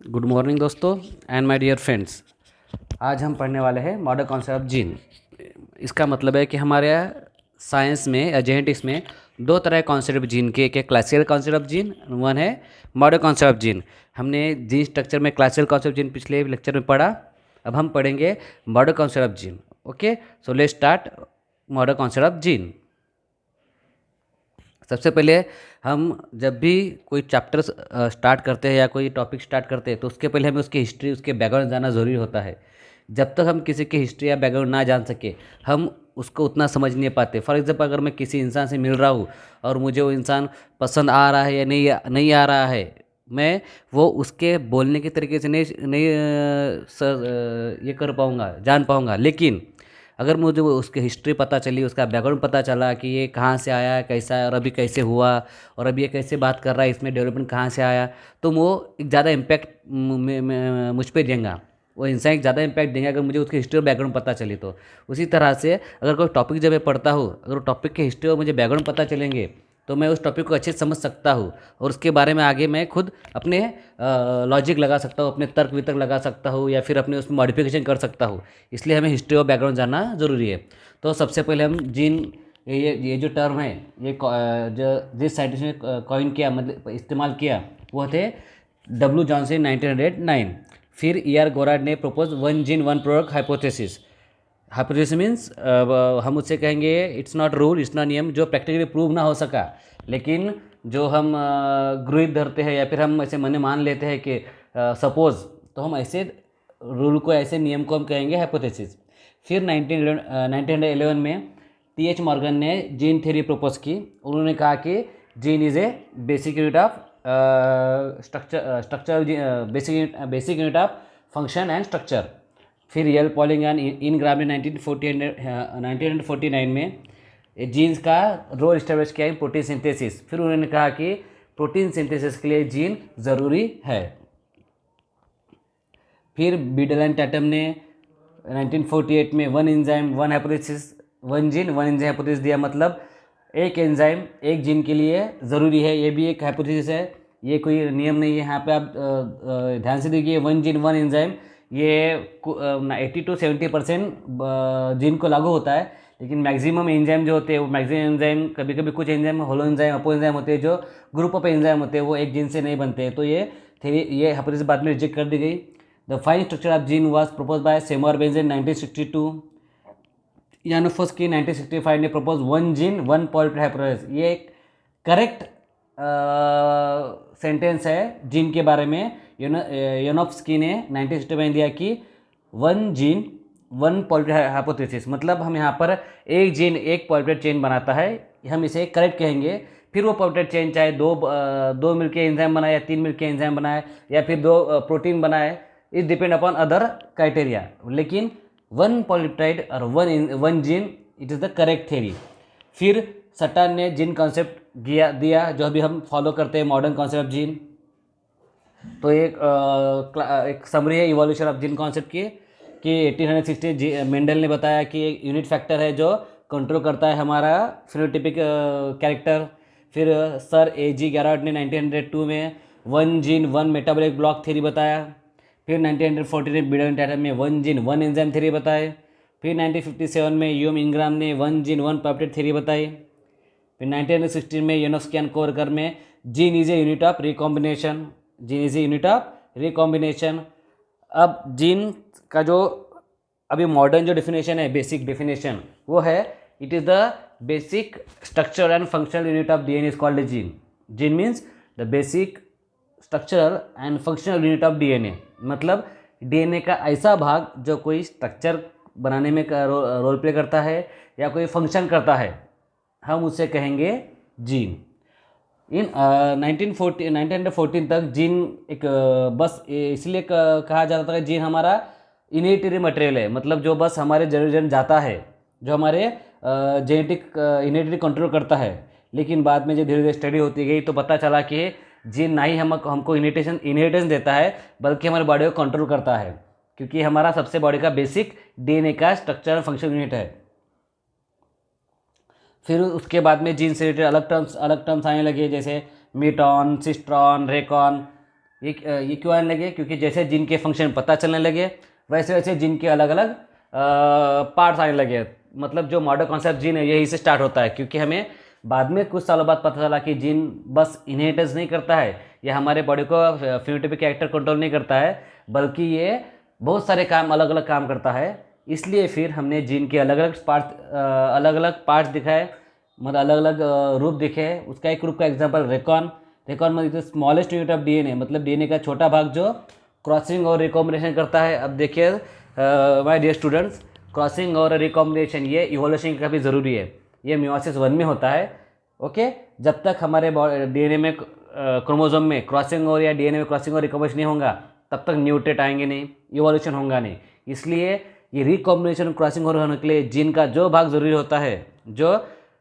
Good morning दोस्तों and my dear friends. आज हम पढ़ने वाले हैं मॉडर्न कॉन्सेप्ट ऑफ जीन। इसका मतलब है कि हमारे साइंस में या जेनेटिक्स में दो तरह के कॉन्सेप्ट ऑफ जीन के, एक है classical concept of gene, one है मॉडर्न कॉन्सेप्ट ऑफ जीन। हमने जीन स्ट्रक्चर में क्लासिकल कॉन्सेप्ट ऑफ जीन पिछले लेक्चर में पढ़ा। अब हम पढ़ेंगे modern concept of gene. Okay, so let's start modern concept of gene. सबसे पहले हम जब भी कोई चैप्टर स्टार्ट करते हैं या कोई टॉपिक स्टार्ट करते हैं तो उसके पहले हमें उसकी हिस्ट्री, उसके बैकग्राउंड जानना ज़रूरी होता है। जब तक हम किसी की हिस्ट्री या बैकग्राउंड ना जान सके हम उसको उतना समझ नहीं पाते। फॉर एग्जाम्पल, अगर मैं किसी इंसान से मिल रहा हूँ और मुझे वो इंसान पसंद आ रहा है या नहीं आ रहा है, मैं वो उसके बोलने के तरीके से नहीं नहीं ये कर पाऊँगा, जान पाऊँगा। लेकिन अगर मुझे उसकी हिस्ट्री पता चली, उसका बैकग्राउंड पता चला कि ये कहाँ से आया, कैसा है और अभी कैसे हुआ और अभी ये कैसे बात कर रहा है, इसमें डेवलपमेंट कहाँ से आया, तो वो एक ज़्यादा इम्पैक्ट मुझ पर देगा। वो इंसान एक ज़्यादा इम्पैक्ट देंगे अगर मुझे उसकी हिस्ट्री और बैकग्राउंड पता चली तो। उसी तरह से अगर कोई टॉपिक जब मैं पढ़ता हूँ, अगर टॉपिक की हिस्ट्री और मुझे बैकग्राउंड पता चलेंगे तो मैं उस टॉपिक को अच्छे से समझ सकता हूँ और उसके बारे में आगे मैं खुद अपने लॉजिक लगा सकता हूँ, अपने तर्क वितर्क लगा सकता हूँ या फिर अपने उसमें मॉडिफिकेशन कर सकता हूँ। इसलिए हमें हिस्ट्री और बैकग्राउंड जानना ज़रूरी है। तो सबसे पहले हम जीन, ये जो टर्म है, ये जो जिस साइंटिस्ट ने कॉइन किया, मतलब इस्तेमाल किया, वो थे डब्ल्यू जॉनसन 1909। फिर E.R. गोराड ने propose one gene one product hypothesis. Hypothesis means हम उससे कहेंगे it's not rule, it's not नियम, जो प्रैक्टिकली प्रूव ना हो सका, लेकिन जो हम गृहित धरते हैं या फिर हम ऐसे मन मान लेते हैं कि सपोज, तो हम ऐसे रूल को, ऐसे नियम को हम कहेंगे हाइपोथेसिस। फिर 1911 में T.H. मॉर्गन ने जीन थ्योरी प्रपोज की। उन्होंने कहा कि gene is a basic unit of structure, basic unit of function and structure. फिर यल पॉलिंग एंड इन ग्राम ने 1949 में जीन्स का रोल इस्टेब्लिश किया इन प्रोटीन सिंथेसिस। फिर उन्होंने कहा कि प्रोटीन सिंथेसिस के लिए जीन ज़रूरी है। फिर बीडल एंड टैटम ने 1948 में one enzyme one hypothesis, one gene one enzyme hypothesis दिया। मतलब एक एंजाइम एक जीन के लिए ज़रूरी है, ये भी एक हाइपोथेसिस है, ये कोई नियम नहीं है। यहाँ पे आप ध्यान से देखिए, वन जीन वन एंजाइम ये 80 to 70% जीन को लागू होता है, लेकिन मैक्सिमम एंजाइम जो होते हैं, वो मैक्सिमम एंजाइम, कभी कभी कुछ एंजाइम होलो एंजाइम, अपो एंजाइम होते हैं, जो ग्रुप ऑफ एंजाइम होते हैं, वो एक जीन से नहीं बनते हैं। तो ये हाइपोथेसिस बाद में रिजेक्ट कर दी गई। The fine structure of gene was propose by सेमर बेंज इन 1962। यानोफस्की 1965 ने propose one gene one polypeptide hypothesis. ये एक करेक्ट सेंटेंस है जीन के बारे में। यानोफ्स्की ने 1965 दिया कि one gene one polypeptide hypothesis, मतलब हम यहाँ पर एक जीन एक पॉलिपेप्टाइड चेन बनाता है, हम इसे करेक्ट कहेंगे। फिर वो पॉलिपेप्टाइड चेन चाहे दो मिलके एंजाइम बनाए या तीन मिलके एंजाइम बनाए या फिर दो प्रोटीन बनाए, it depend upon other criteria, लेकिन वन पॉलिपेप्टाइड और one gene it is the correct theory. फिर सटन ने जीन कॉन्सेप्ट दिया जो अभी हम फॉलो करते हैं, मॉडर्न कॉन्सेप्ट ऑफ जीन। तो एक समरी है इवोल्यूशन ऑफ जीन कॉन्सेप्ट की कि 1860 मेंडल ने बताया कि एक यूनिट फैक्टर है जो कंट्रोल करता है हमारा फिनोटाइपिक कैरेक्टर। फिर सर A.G. गैराट ने 1902 में one gene one metabolic block theory बताया। फिर 1940 में बीडल एंड टैटम में one gene one enzyme theory बताए। फिर 1957 में यूम इंग्राम ने one gene one peptide theory बताई। फिर 1916 में यानोफ्स्की एंड कोरकर में gene is a unit of recombination, gene is a unit of recombination. अब जीन का जो अभी मॉडर्न जो डेफिनेशन है, बेसिक डेफिनेशन, वो है it is the basic structure and functional unit of DNA is called a gene. Gene means the basic structural and functional unit of DNA, मतलब DNA का ऐसा भाग जो कोई स्ट्रक्चर बनाने में रोल प्ले करता है या कोई फंक्शन करता है, हम उसे कहेंगे जीन। इन 1914 तक जीन एक बस इसलिए कहा जाता था कि जीन हमारा इनहेरिटरी मटेरियल है, मतलब जो बस हमारे जनरेशन जाता है, जो हमारे जेनेटिक इनहेरिटरी कंट्रोल करता है। लेकिन बाद में जब धीरे धीरे स्टडी होती गई तो पता चला कि जीन ना ही हमको इनहेरिटेंस देता है, बल्कि हमारे बॉडी को कंट्रोल करता है, क्योंकि हमारा सबसे बॉडी का बेसिक DNA का स्ट्रक्चर फंक्शन यूनिट है। फिर उसके बाद में जीन से रिलेटेड अलग टर्म्स आने लगे, जैसे मीटॉन, सिस्ट्रॉन, रेकॉन, ये क्यों आने लगे? क्योंकि जैसे जीन के फंक्शन पता चलने लगे वैसे वैसे जीन के अलग अलग पार्ट्स आने लगे। मतलब जो मॉडर्न कॉन्सेप्ट जीन है यही से स्टार्ट होता है, क्योंकि हमें बाद में कुछ सालों बाद पता चला कि जीन बस इनहेरिटेंस नहीं करता है, ये हमारे बॉडी को फिनोटाइपिक कैरेक्टर कंट्रोल नहीं करता है, बल्कि ये बहुत सारे काम अलग अलग काम करता है। इसलिए फिर हमने जीन के अलग अलग पार्ट्स दिखाए, मतलब अलग अलग रूप दिखे। उसका एक रूप का एग्जांपल रेकॉन मतलब स्मॉलेस्ट यूनिट ऑफ डीएनए, मतलब डीएनए का छोटा भाग जो क्रॉसिंग और रिकॉम्बिनेशन करता है। अब देखिए माय डियर स्टूडेंट्स, क्रॉसिंग और रिकॉम्बिनेशन ये इवोल्यूशन का भी ज़रूरी है। ये मियोसिस 1 में होता है। ओके, जब तक हमारे डीएनए में क्रोमोसोम में क्रॉसिंग और या डीएनए में क्रॉसिंग और रिकॉम्बिनेशन नहीं होगा तब तक म्यूटेट आएंगे नहीं, इवोल्यूशन होगा नहीं। इसलिए ये रिकॉम्बिनेशन क्रॉसिंग होने के लिए जीन का जो भाग ज़रूरी होता है, जो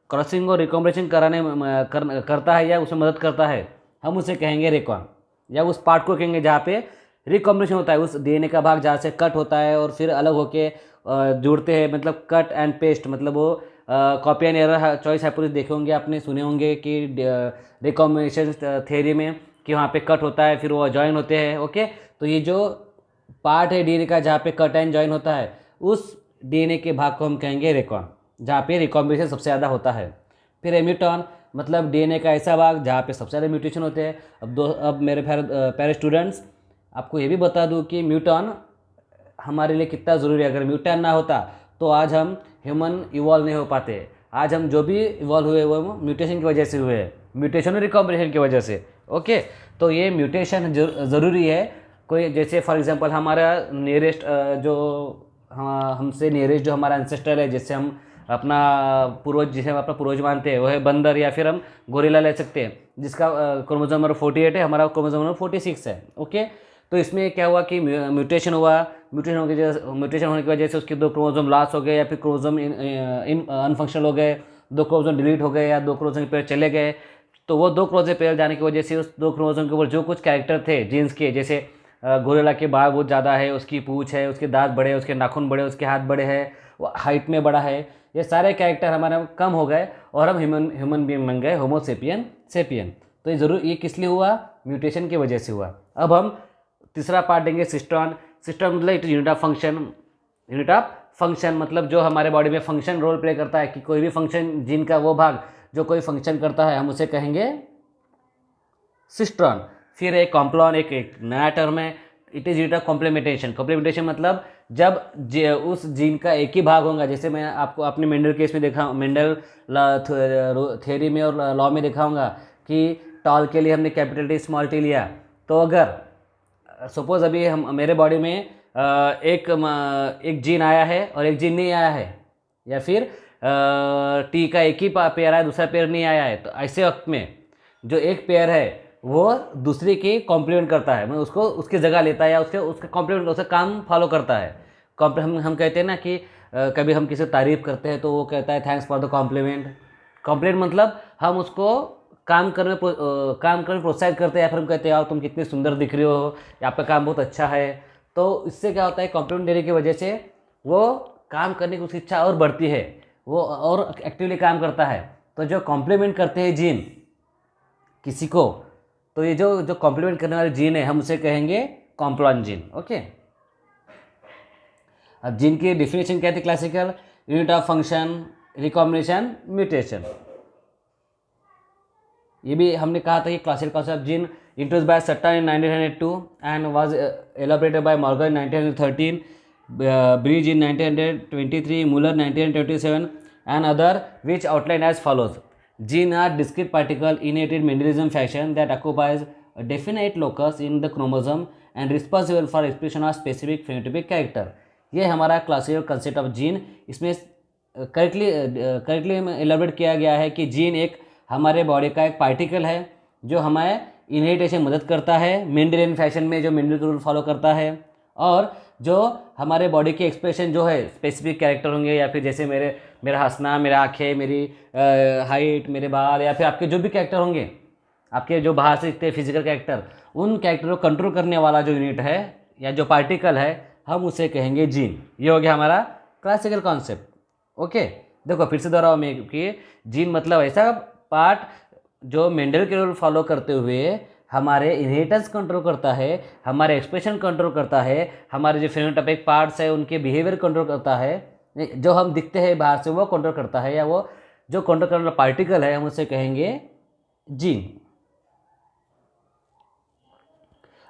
क्रॉसिंग और रिकॉम्बिनेशन करता है या उसमें मदद करता है, हम उसे कहेंगे रेकॉन, या उस पार्ट को कहेंगे जहाँ पे रिकॉम्बिनेशन होता है, उस डीएनए का भाग जहाँ से कट होता है और फिर अलग होके जुड़ते हैं। मतलब कट एंड पेस्ट, मतलब वो copy and error choice hypothesis देखे होंगे आपने, सुने होंगे कि रिकॉम्बिनेशन थ्योरी में कि वहाँ पे कट होता है फिर वो जॉइन होते हैं। ओके, तो ये जो पार्ट है डीएनए का जहाँ पे कट एंड जॉइन होता है, उस डीएनए के भाग को हम कहेंगे रेकॉन, जहाँ पे रिकॉम्बिनेशन सबसे ज़्यादा होता है। फिर एम्यूटॉन, मतलब डीएनए का ऐसा भाग जहाँ पे सबसे ज़्यादा म्यूटेशन होते हैं। अब मेरे प्यारे स्टूडेंट्स, आपको ये भी बता दूँ कि म्यूटॉन हमारे लिए कितना ज़रूरी है। अगर म्यूटॉन ना होता तो आज हम ह्यूमन इवॉल्व नहीं हो पाते। आज हम जो भी इवॉल्व हुए वो म्यूटेशन की वजह से हुए हैं, म्यूटेशन और रिकॉम्बिनेशन की वजह से। ओके, तो ये म्यूटेशन ज़रूरी है। कोई जैसे फॉर एग्जांपल हमारा नियरेस्ट जो हमसे नियरेस्ट जो हमारा एंसेस्टर है, जैसे हम अपना पूर्वज, जिसे हम अपना पूर्वज मानते हैं, वो है बंदर, या फिर हम गोरिल्ला ले सकते हैं जिसका क्रोमोसोम नंबर 48 है, हमारा क्रोमोसोम नंबर 46 है। ओके, तो इसमें क्या हुआ कि म्यूटेशन होने की वजह से उसके 2 क्रोमोसोम लॉस हो गए, या फिर क्रोमोसोम अनफंक्शनल हो गए, 2 क्रोमोसोम डिलीट हो गए, या 2 क्रोमोसोम पेयर चले गए। तो वो 2 क्रोमोसोम पेयर जाने की वजह से उस 2 क्रोमोसोम के ऊपर जो कुछ कैरेक्टर थे जीन्स के, जैसे गोरिल्ला के बाल बहुत ज़्यादा है, उसकी पूंछ है, उसके दांत बड़े, उसके नाखून बड़े, उसके हाथ बड़े हैं, वो हाइट में बड़ा है, ये सारे कैरेक्टर हमारे कम हो गए और हम ह्यूमन बीइंग बन गए, होमो सेपियन। तो ये किस लिए हुआ? म्यूटेशन की वजह से हुआ। अब हम तीसरा पार्ट देंगे सिस्टॉन। सिस्टॉन मतलब इट यूनिट ऑफ फंक्शन, मतलब जो हमारे बॉडी में फंक्शन रोल प्ले करता है, कि कोई भी फंक्शन, जीन का वो भाग जो कोई फंक्शन करता है, हम उसे कहेंगे सिस्ट्रॉन। फिर एक कॉम्प्लॉन, एक नया टर्म है, it is unit of complementation. मतलब जब उस जीन का एक ही भाग होगा, जैसे मैं आपको अपने मेंडल केस में देखा, मेंडल थ्योरी में और लॉ में दिखाऊंगा कि टॉल के लिए हमने कैपिटल टी स्मॉल टी लिया। तो अगर सपोज अभी हम मेरे बॉडी में एक जीन आया है और एक जीन नहीं आया है, या फिर टी का एक ही पेयर आया, दूसरा पेयर नहीं आया है, तो ऐसे वक्त में जो एक पेयर है वो दूसरे की कॉम्प्लीमेंट करता है, मतलब उसको उसकी जगह लेता है, या उसका कॉम्प्लीमेंट, उसका काम फॉलो करता है। हम कहते हैं ना कि कभी हम किसी तारीफ़ करते हैं तो वो कहता है थैंक्स फॉर द कॉम्प्लीमेंट मतलब हम उसको काम करने प्रोत्साहित करते हैं, या फिर हम कहते हैं यार तुम कितनी सुंदर दिख रही हो, या आपका काम बहुत अच्छा है। तो इससे क्या होता है, कॉम्प्लीमेंट देने की वजह से वो काम करने की उसकी इच्छा और बढ़ती है, वो और एक्टिवली काम करता है। तो जो कॉम्प्लीमेंट करते हैं जीन किसी को, तो ये जो कॉम्प्लीमेंट करने वाले जीन है, हम उसे कहेंगे कॉम्प्लॉन जीन। ओके, अब जीन की डिफिनेशन क्या थी? Classical unit of function, recombination, mutation. ये भी हमने कहा था कि classical concept gene introduced by सट्टन in 1902 and was elaborated bye Morgan in 1913, bridge in 1923, Muller 1927 and other, which outline as follows. Gene are discrete particle inherited Mendelian fashion that occupies a definite locus in the chromosome and responsible for expression of specific phenotypic character. ये हमारा classical concept of gene. इसमें correctly elaborate किया गया है कि gene एक हमारे body का एक पार्टिकल है जो हमारे इनहेरिटेशन मदद करता है मेंडेलियन फैशन में, जो मेंडल के रूल फॉलो करता है, और जो हमारे बॉडी के एक्सप्रेशन जो है स्पेसिफिक कैरेक्टर होंगे, या फिर जैसे मेरा हंसना, मेरा आँखें, मेरी हाइट, मेरे बाल, या फिर आपके जो भी कैरेक्टर होंगे, आपके जो बाहर से दिखते हैं फिजिकल कैरेक्टर, उन कैरेक्टर को कंट्रोल करने वाला जो यूनिट है या जो पार्टिकल है, हम उसे कहेंगे जीन। ये हो गया हमारा क्लासिकल कॉन्सेप्ट। ओके, देखो फिर से दोहराओ मैं कि जीन मतलब ऐसा पार्ट जो मेंडल के रूल फॉलो करते हुए हमारे इनहेरिटेंस कंट्रोल करता है, हमारे एक्सप्रेशन कंट्रोल करता है, हमारे जो फेनोटाइपिक पार्ट्स है उनके बिहेवियर कंट्रोल करता है, जो हम दिखते हैं बाहर से वो कंट्रोल करता है, या वो जो कंट्रोल करने वाला पार्टिकल है हम उसे कहेंगे जीन।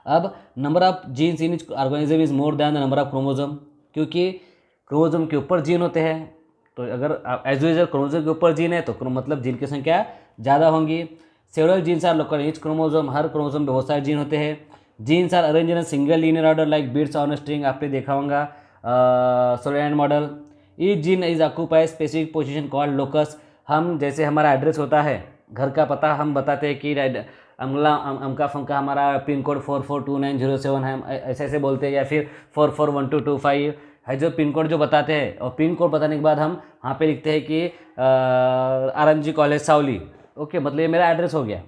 अब number of genes in organism is more than the number of chromosome, क्योंकि क्रोमोसोम के ऊपर जीन होते हैं, तो अगर एज यूजुअल क्रोमोसोम के ऊपर जीन है तो मतलब जीन की संख्या ज़्यादा होंगी। Several genes are local each chromosome, हर क्रोमोसोम में बहुत सारे जीन होते हैं। Genes are arrange in single linear order like beads on string, आपने देखा होगा solenoid model. Each gene is occupy specific position called locus. हम जैसे हमारा एड्रेस होता है, घर का पता हम बताते हैं कि अमका फमका हमारा पिन कोड 442907 है, ऐसे ऐसे बोलते हैं, या फिर 441225 है जो पिन कोड जो बताते हैं, और पिन कोड बताने के बाद हम वहाँ पे लिखते हैं कि RMG कॉलेज सावली, ओके, मतलब ये मेरा एड्रेस हो गया।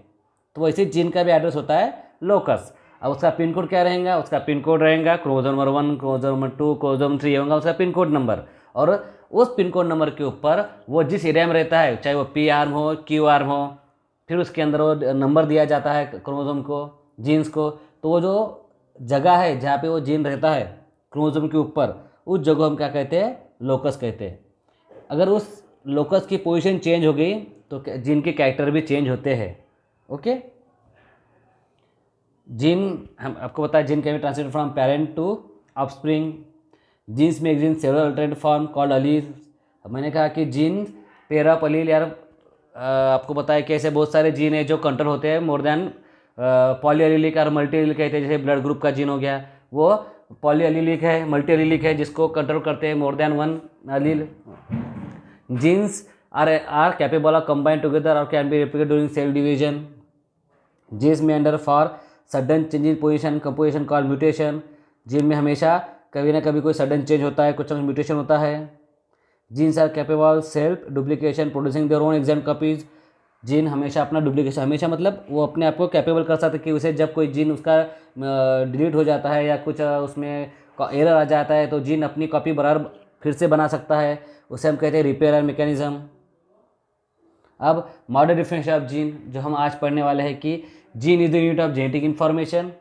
तो वैसे जीन का भी एड्रेस होता है लोकस। अब उसका पिन कोड क्या रहेगा, उसका पिन कोड रहेगा chromosome number 1, chromosome number 2, chromosome number 3 होगा उसका पिन कोड नंबर, और उस पिन कोड नंबर के ऊपर वो जिस एरिया में रहता है, चाहे वो P आर्म हो, Q आर्म हो, फिर उसके अंदर वो नंबर दिया जाता है क्रोमोसोम को, जीन्स को। तो वो जो जगह है जहाँ पे वो जीन रहता है क्रोमोसोम के ऊपर, उस जगह हम क्या कहते हैं, लोकस कहते हैं। अगर उस लोकस की पोजीशन चेंज हो गई तो जीन के कैरेक्टर भी चेंज होते हैं, ओके। जीन हम आपको बताया gene can be translated from parent to offspring. Genes में exist several alternate form called allele. मैंने कहा कि जीन पेयर ऑफ अलील, यार आपको बताया कि ऐसे बहुत सारे जीन है जो कंट्रोल होते हैं मोर देन पॉली एलिलिक और मल्टी एलिलिक कहते हैं। जैसे ब्लड ग्रुप का जीन हो गया वो पॉली एलिलिक है, मल्टी एलिलिक है, जिसको कंट्रोल करते हैं more than one allele. Genes are capable of combine together और can be replicated during cell division. Genes में under for sudden change in position composition called mutation. Gene में हमेशा कभी ना कभी कोई सडन चेंज होता है, कुछ ना कुछ म्यूटेशन होता है। Genes are capable self duplication producing their own exact copies. Gene हमेशा अपना डुप्लीकेशन, हमेशा मतलब वो अपने आप को कैपेबल कर सकता है कि उसे जब कोई जीन उसका डिलीट हो जाता है या कुछ उसमें एरर आ जाता है तो जीन अपनी कॉपी बराबर फिर से बना सकता है, उसे हम कहते हैं रिपेयर मैकेनिज्म। अब मॉडर्न डिफरेंशिएशन ऑफ जीन जो हम आज पढ़ने वाले हैं कि gene is the unit of genetic information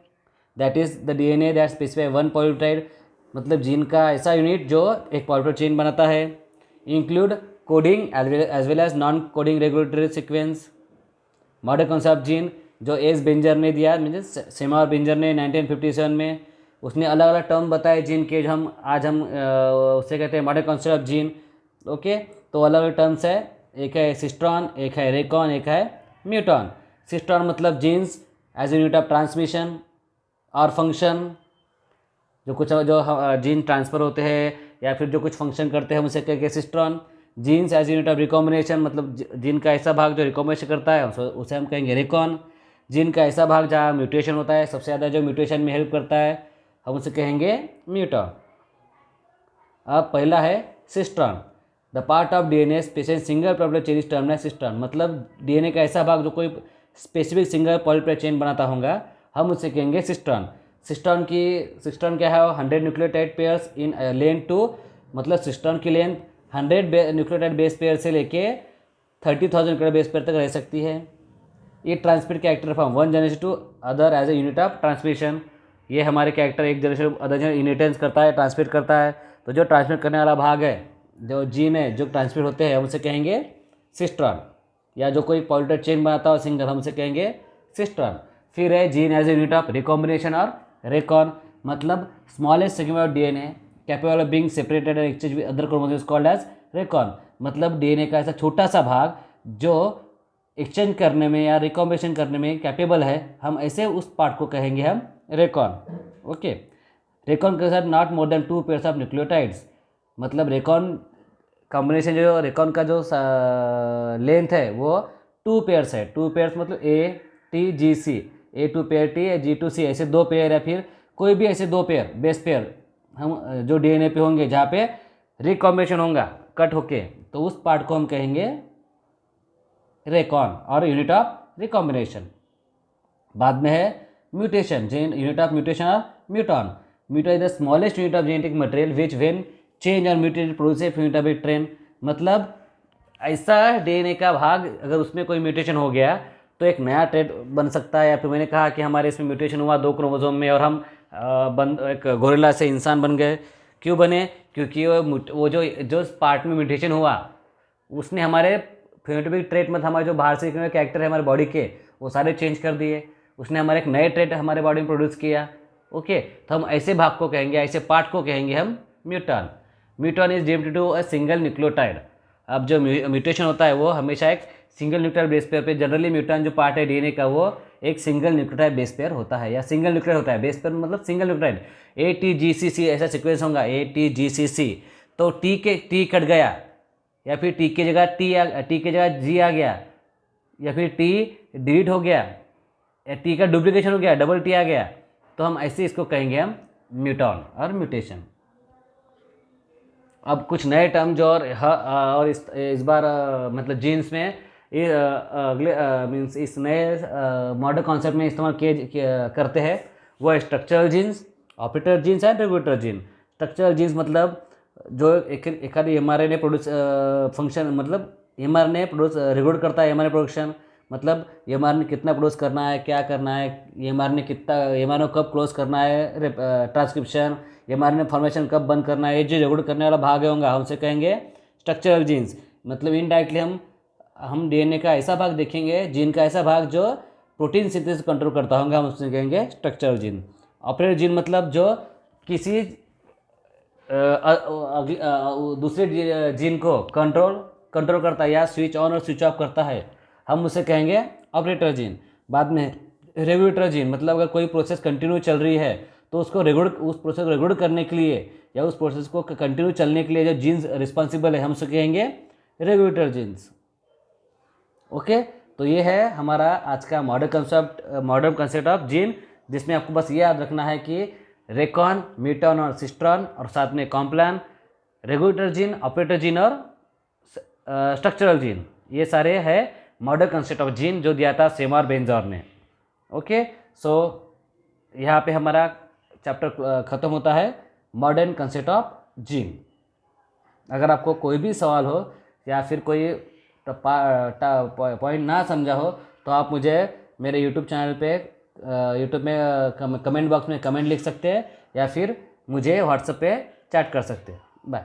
that is the DNA that specify one polypeptide. मतलब जीन का ऐसा यूनिट जो एक पॉलीपेप्टाइड चेन बनाता है। Include coding as well as non coding regulatory sequence. Modern concept gene जो S Benzer ने दिया, मीन्स सेमा बेंजर ने 1957 में, उसने अलग अलग टर्म बताए जीन के, जो हम आज हम उससे कहते हैं modern concept of gene, okay. तो अलग अलग टर्म्स है, एक है सिस्ट्रॉन, एक है रेकॉन, एक है म्यूटॉन। सिस्ट्रॉन मतलब genes as a unit of transmission और फंक्शन, जो कुछ जो जीन ट्रांसफ़र होते हैं या फिर जो कुछ फंक्शन करते हैं हम उसे कहेंगे cistron. Genes as unit of recombination, मतलब जीन का ऐसा भाग जो रिकॉम्बिनेशन करता है उसे हम कहेंगे रेकॉन। जीन का ऐसा भाग जहाँ म्यूटेशन होता है, सबसे ज़्यादा जो म्यूटेशन में हेल्प करता है हम उसे कहेंगे म्यूटॉन। अब पहला है cistron, the part of DNA special single polypeptide chain is termed as cistron. मतलब DNA का ऐसा भाग जो कोई स्पेसिफिक सिंगल पॉलीपेप्टाइड चेन बनाता होगा हम उसे कहेंगे सिस्ट्रॉन। सिस्ट्रॉन क्या है, 100 nucleotide pairs in length to, मतलब सिस्ट्रॉन की लेंथ 100 न्यूक्लियोटाइड बेस पेयर से लेके 30,000 न्यूक्लियोटाइड बेस पेयर तक रह सकती है। ये transmit character from one generation to other as a unit of transmission. ये हमारे कैरेक्टर एक जनरेशन अदर जनरेशन इनहेरिटेंस करता है, ट्रांसमिट करता है। तो जो ट्रांसमिट करने वाला भाग है, जो जीन है जो ट्रांसमिट होते हैं हम उसे कहेंगे सिस्ट्रॉन, या जो कोई पॉलीपेप्टाइड चेन बनाता है सिंगल हम उसे कहेंगे सिस्ट्रॉन। फिर है gene as a unit of recombination और रेकॉन, मतलब smallest segment of DNA capable of being separated and exchange with other chromosomes called as recon. मतलब DNA का ऐसा छोटा सा भाग जो एक्सचेंज करने में या रिकॉम्बिनेशन करने में कैपेबल है, हम ऐसे उस पार्ट को कहेंगे हम रेकॉन, ओके। रेकॉन के साथ not more than 2 pairs of nucleotides, मतलब रेकॉन कॉम्बिनेशन जो रेकॉन का जो लेंथ है वो 2 पेयर्स है। 2 पेयर्स मतलब ATGC, A2 पेयर T या G2C, ऐसे 2 पेयर या फिर कोई भी ऐसे 2 पेयर बेस पेयर हम जो DNA पे होंगे जहाँ पे रिकॉम्बिनेशन होगा कट होके, तो उस पार्ट को हम कहेंगे रेकॉन और यूनिट ऑफ रिकॉम्बिनेशन। बाद में है म्यूटेशन, यूनिट ऑफ म्यूटेशन और muton. Muton is the smallest unit of genetic material which when change और mutated produce a unit of a train. मतलब ऐसा DNA का भाग अगर उसमें कोई म्यूटेशन हो गया तो एक नया ट्रेट बन सकता है। या फिर मैंने कहा कि हमारे इसमें म्यूटेशन हुआ 2 क्रोमोसोम में और हम एक गोरिल्ला से इंसान बन गए। क्यों बने? क्योंकि वो जो पार्ट में म्यूटेशन हुआ उसने हमारे फेनोटाइपिक ट्रेट मतलब हमारे जो बाहर से कैरेक्टर है हमारे बॉडी के वो सारे चेंज कर दिए। उसने हमारे एक नए ट्रेट हमारे बॉडी में प्रोड्यूस किया। ओके, तो हम ऐसे भाग को कहेंगे, ऐसे पार्ट को कहेंगे हम muton. Muton is different to a single nucleotide. अब जो म्यूटेशन होता है वो हमेशा एक सिंगल न्यूक्लियोटाइड बेस पेयर पे, जनरली म्यूटॉन जो पार्ट है डीएनए का वो एक सिंगल न्यूक्लियोटाइड बेस पेयर होता है या सिंगल न्यूक्लियोटाइड होता है। बेस पेयर मतलब सिंगल न्यूक्लियोटाइड। ATGCC ऐसा सीक्वेंस होगा, ATGCC। तो टी कट गया या फिर टी की जगह टी की जगह जी आ गया या फिर टी डिलीट हो गया या टी का डुप्लीकेशन हो गया, डबल टी आ गया, तो हम ऐसे इसको कहेंगे हम म्यूटॉन और म्यूटेशन। अब कुछ नए टर्म जो और इस बार मतलब जीन्स में अगले मीन्स इस नए मॉडर्न कॉन्सेप्ट में इस्तेमाल करते हैं वो structural genes, operator genes and regulator gene. Structural genes मतलब जो एक mRNA प्रोड्यूस फंक्शन मतलब mRNA प्रोड्यूस रेगुलेट करता है mRNA प्रोडक्शन, मतलब mRNA कितना प्रोड्यूस करना है, क्या करना है, mRNA कब क्लोज करना है ट्रांसक्रिप्शन, mRNA फॉर्मेशन कब बंद करना है, ये जो रेगुलेट करने वाला भाग होगा हम उसे कहेंगे स्ट्रक्चरल जीन्स। मतलब इनडायरेक्टली हम डीएनए का ऐसा भाग देखेंगे, जीन का ऐसा भाग जो प्रोटीन सिंथेसिस कंट्रोल करता होगा, हम उसे कहेंगे स्ट्रक्चरल जीन। ऑपरेटर जीन मतलब जो किसी दूसरे जीन को कंट्रोल करता है या स्विच ऑन और स्विच ऑफ करता है, हम उसे कहेंगे ऑपरेटर जीन। बाद में रेगुलेटर जीन मतलब अगर कोई प्रोसेस कंटिन्यू चल रही है तो उस प्रोसेस को रेगुलेट करने के लिए या उस प्रोसेस को कंटिन्यू चलने के लिए जो जीन्स रिस्पॉन्सिबल है हम उसे कहेंगे रेगुलेटर जीन्स। ओके, तो ये है हमारा आज का मॉडर्न कंसेप्ट ऑफ जीन, जिसमें आपको बस ये याद रखना है कि रेकॉन, म्यूटॉन और सिस्ट्रॉन और साथ में Complan, regulator gene, operator gene और स्ट्रक्चरल जीन, ये सारे हैं मॉडर्न कंसेप्ट ऑफ जीन जो दिया था सेमार बेंजोर ने। ओके, सो यहाँ पे हमारा चैप्टर ख़त्म होता है मॉडर्न कंसेप्ट ऑफ जीन। अगर आपको कोई भी सवाल हो या फिर कोई पॉइंट ना समझा हो तो आप मुझे मेरे यूट्यूब चैनल पे यूट्यूब में कमेंट बॉक्स में कमेंट लिख सकते हैं या फिर मुझे व्हाट्सएप पे चैट कर सकते हैं। बाय।